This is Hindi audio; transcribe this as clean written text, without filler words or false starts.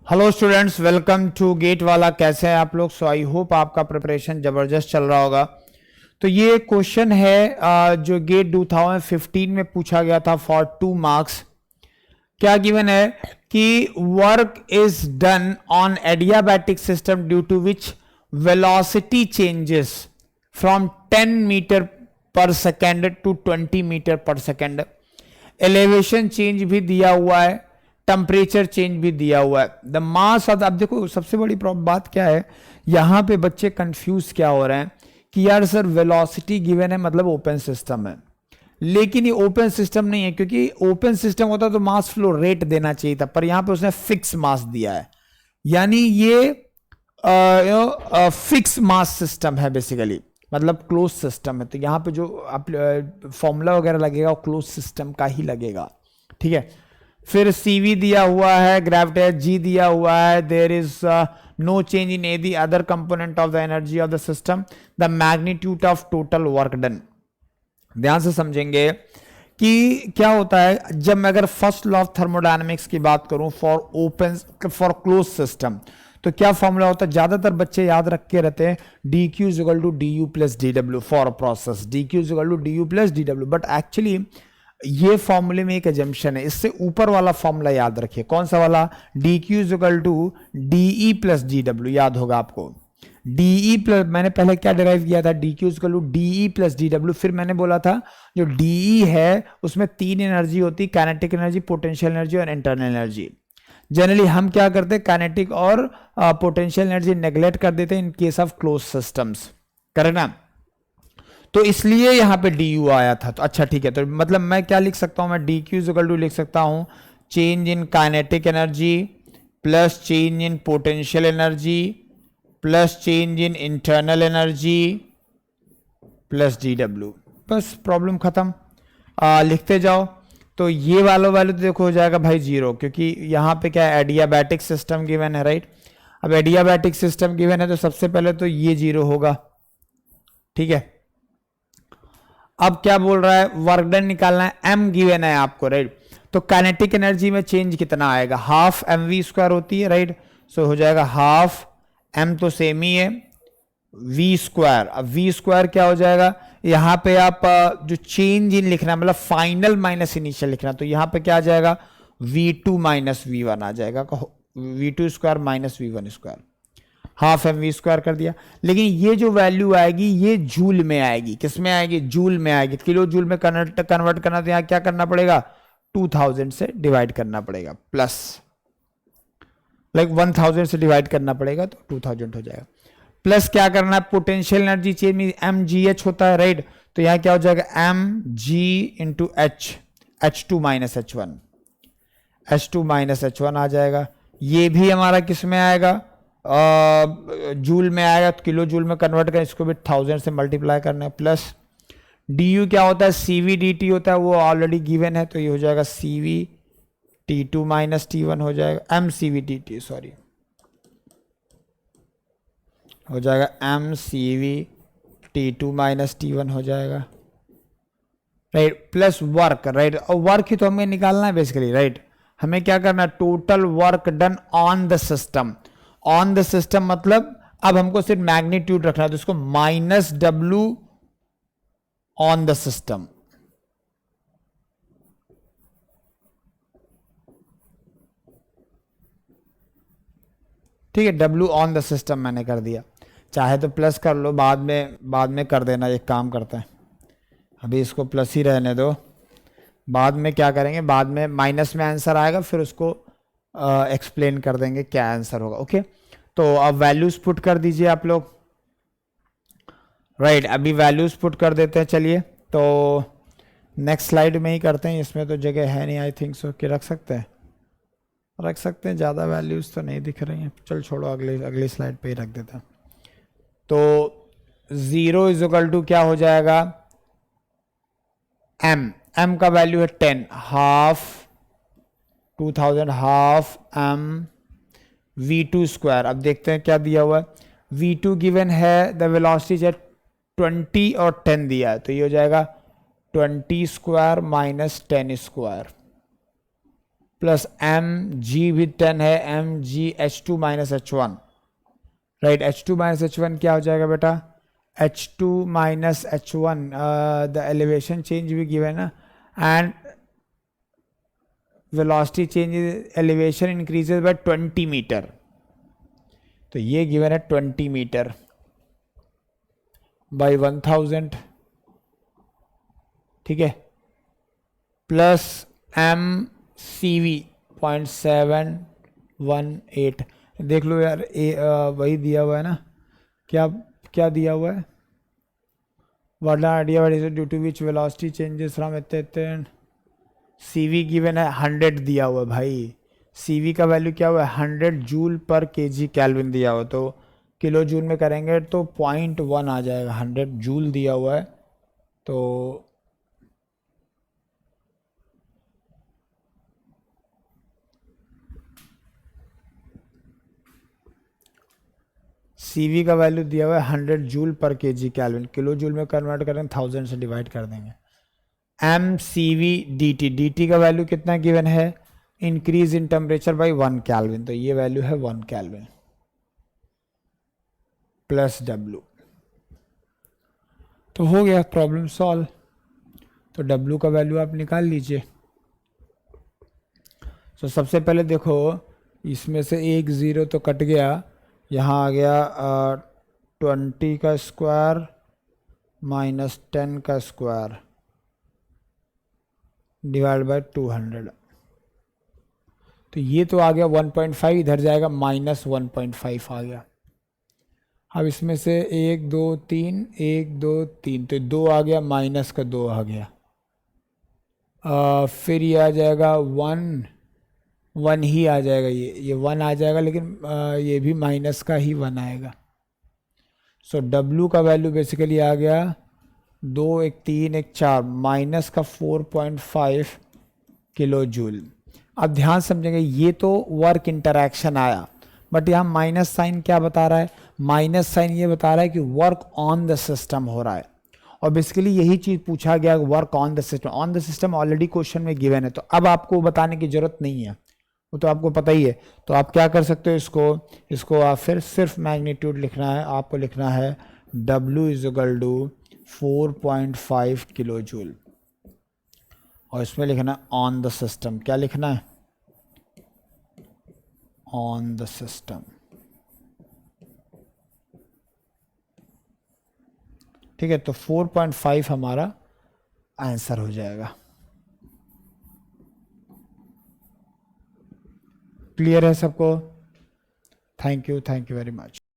Hello students, welcome to GATE Wallah. कैसे हैं आप लोग? सो आई होप आपका प्रिपरेशन जबरदस्त चल रहा होगा। तो ये क्वेश्चन है जो गेट 2015 में पूछा गया था फॉर 2 मार्क्स। क्या गिवन है कि work is done on adiabatic system due to which velocity changes from 10 meter per second to 20 meter per second. Elevation change भी दिया हुआ है, टेम्परेचर चेंज भी दिया हुआ है। द मास ऑफ, अब देखो सबसे बड़ी बात क्या है, यहां पे बच्चे कंफ्यूज क्या हो रहे हैं कि यार सर वेलोसिटी गिवन है मतलब ओपन सिस्टम है, लेकिन ये ओपन सिस्टम नहीं है। क्योंकि ओपन सिस्टम होता तो मास फ्लो रेट देना चाहिए था, पर यहां पे उसने फिक्स मास दिया है, यानी ये फिक्स मास सिस्टम है बेसिकली, मतलब क्लोज सिस्टम है। तो यहां पे जो फॉर्मूला वगैरह लगेगा वो क्लोज सिस्टम का ही लगेगा, ठीक है। फिर CV दिया हुआ है, ग्रेविटी G दिया हुआ है, there is no change in any other component of the energy of the system, the magnitude of total work done. ध्यान से समझेंगे कि क्या होता है जब मैं अगर फर्स्ट लॉ ऑफ थर्मोडायनेमिक्स की बात करूं फॉर क्लोज सिस्टम, तो क्या फॉर्मूला होता है? ज्यादातर बच्चे याद रख के रहते हैं dq is equal to du plus dw for process, dq is equal to du plus dw। But actually ये फॉर्मूले में एक एजम्पशन है, इससे ऊपर वाला फॉर्मूला याद रखिए। कौन सा वाला? dq is equal to de plus dw, याद होगा आपको। de प्लस, मैंने पहले क्या डिराइव किया था? dq is equal to de plus dw। फिर मैंने बोला था जो de है उसमें 3 एनर्जी होती, काइनेटिक एनर्जी, पोटेंशियल एनर्जी और इंटरनल एनर्जी। जनरली हम क्या करते हैं, काइनेटिक और पोटेंशियल एनर्जी नेग्लेक्ट कर देते हैं in case of close systems, correct ना? तो इसलिए यहां पे du आया था। तो अच्छा ठीक है, तो मतलब मैं क्या लिख सकता हूं? मैं dq इज इक्वल टू लिख सकता हूं change in kinetic energy plus change in potential energy plus change in internal energy plus dw। बस प्रॉब्लम खत्म। लिखते जाओ। तो ये वाला वैल्यू तो देखो हो जाएगा भाई 0, क्योंकि यहां पे क्या है, एडियाबैटिक सिस्टम गिवन है, राइट। अब एडियाबैटिक सिस्टम गिवन है तो सबसे पहले तो ये 0 होगा, ठीक है। अब क्या बोल रहा है? वर्क डन निकालना है, m गिवन है आपको, राइट। तो काइनेटिक एनर्जी में चेंज कितना आएगा? हाफ mv² होती है, राइट। सो हो जाएगा हाफ m, तो सेम ही है, v²। अब v² क्या हो जाएगा? यहां पे आप जो चेंज इन लिखना मतलब फाइनल माइनस इनिशियल लिखना, तो यहां पे क्या आ जाएगा? v2 माइनस v1 आ जाएगा, v2² minus v1², half mv² कर दिया। लेकिन ये जो वैल्यू आएगी ये जूल में आएगी। किस में आएगी? जूल में आएगी। किलो जूल में कन्वर्ट करना, तो यहां क्या करना पड़ेगा? 2000 से डिवाइड करना पड़ेगा, प्लस लाइक 1000 से डिवाइड करना पड़ेगा, तो 2000 हो जाएगा। प्लस क्या करना है? पोटेंशियल एनर्जी चेंज में mgh होता है, राइट। तो यहां क्या हो जाएगा? mg into h2 minus h1, h2 minus h1 आ जाएगा। ये भी हमारा किस में आएगा? जूल में आएगा, तो किलो जूल में कन्वर्ट करें, इसको भी 1000 से मल्टीप्लाई करना है। प्लस du क्या होता है? cv dt होता है, वो ऑलरेडी गिवन है, तो ये हो जाएगा cv t2 माइनस t1 हो जाएगा, mcv dt, सॉरी, हो जाएगा mcv t2 माइनस t1 हो जाएगा, राइट। Plus work, right. और वर्क ही तो हमें निकालना है बेसिकली, राइट। हमें क्या करना है? Total work done on the system. On the system मतलब अब हमको सिर्फ मैग्नीट्यूड रखना है, तो इसको minus w on the system, ठीक है। w ऑन द सिस्टम मैंने कर दिया, चाहे तो प्लस कर लो, बाद में कर देना। एक काम करते हैं, अभी इसको प्लस ही रहने दो, बाद में क्या करेंगे, बाद में माइनस में आंसर आएगा, फिर उसको एक्सप्लेन कर देंगे क्या आंसर होगा, ओके। तो अब वैल्यूज पुट कर दीजिए आप लोग, राइट। अभी वैल्यूज पुट कर देते हैं, चलिए। तो नेक्स्ट स्लाइड में ही करते हैं, इसमें तो जगह है नहीं, आई थिंक सो कि रख सकते हैं, ज़्यादा वैल्यूज तो नहीं दिख रही हैं। चल छोड़ो, अगली स्लाइड पे ही रख देते हैं। तो 0 इज इक्वल टू क्या हो जाएगा? m का वैल्यू है 10, हाफ 2000 हाफ m v2²। अब देखते हैं क्या दिया हुआ है। v2 गिवन है, द वेलोसिटी है 20 और 10 दिया है, तो ये हो जाएगा 20² माइनस 10² प्लस एम जी भी 10 है, M G H two minus H one, right. H two minus H one क्या हो जाएगा बेटा, H two minus H one, the elevation change भी गिवन है and velocity change, elevation increases by 20 meter, तो ये गिवन है 20 मीटर बाई 1000, ठीक है, प्लस एम सी वी 0.718, देख लो यार वही दिया हुआ है ना, क्या क्या दिया हुआ है, what idea what is due to which velocity changes from इतने, सी वी गिवन है 100 दिया हुआ है भाई, सी वी का वैल्यू क्या हुआ है 100 joule per K G kelvin दिया हुआ, तो किलो जूल में करेंगे तो 0.1 आ जाएगा, 100 जूल दिया हुआ है, तो सी वी का वैल्यू दिया हुआ है 100 joule per K G kelvin, kilo joule में कन्वर्ट करेंगे 1000 से डिवाइड कर देंगे। M C V D T, D T का वैल्यू कितना गिवन है, increase in temperature by 1 kelvin, तो ये वैल्यू है 1 कैलविन प्लस डब्ल्यू, तो हो गया प्रॉब्लम सॉल्व। तो डब्ल्यू का वैल्यू आप निकाल लीजिए। तो सबसे पहले देखो इसमें से एक ज़ीरो तो कट गया, यहाँ आ गया 20 का स्क्वायर माइनस 10 का स्क्वायर डिवाइड बाय 200, तो ये तो आ गया 1.5, इधर जाएगा माइनस 1.5 आ गया। अब इसमें से 1 2 3 1 2 3, तो 2 आ गया, माइनस का 2 आ गया, फिर ये आ जाएगा 1 ही आ जाएगा, ये 1 आ जाएगा, लेकिन ये भी माइनस का ही 1 आएगा। सो डब्ल्यू का वैल्यू बेसिकली आ गया 2 1 3 1 4 माइनस का 4.5 किलो जूल। अब ध्यान समझेंगे, ये तो वर्क इंटरैक्शन आया, बट यहाँ माइनस साइन क्या बता रहा है, माइनस साइन ये बता रहा है कि वर्क ऑन द सिस्टम हो रहा है, और बेसिकली यही चीज़ पूछा गया, work on the system. On the system already question में गिवन है, तो अब आपको बताने की जरूरत नहीं है, वो तो आपको पता ही है। तो आप क्या कर सकते हो, इसको आप फिर सिर्फ मैग्नीट्यूड लिखना है, आपको लिखना है W is equal to 4.5 kilo joule, और इसमें लिखना ऑन द सिस्टम, क्या लिखना है, ऑन द सिस्टम, ठीक है। तो 4.5 हमारा आंसर हो जाएगा। क्लियर है सबको? Thank you very much.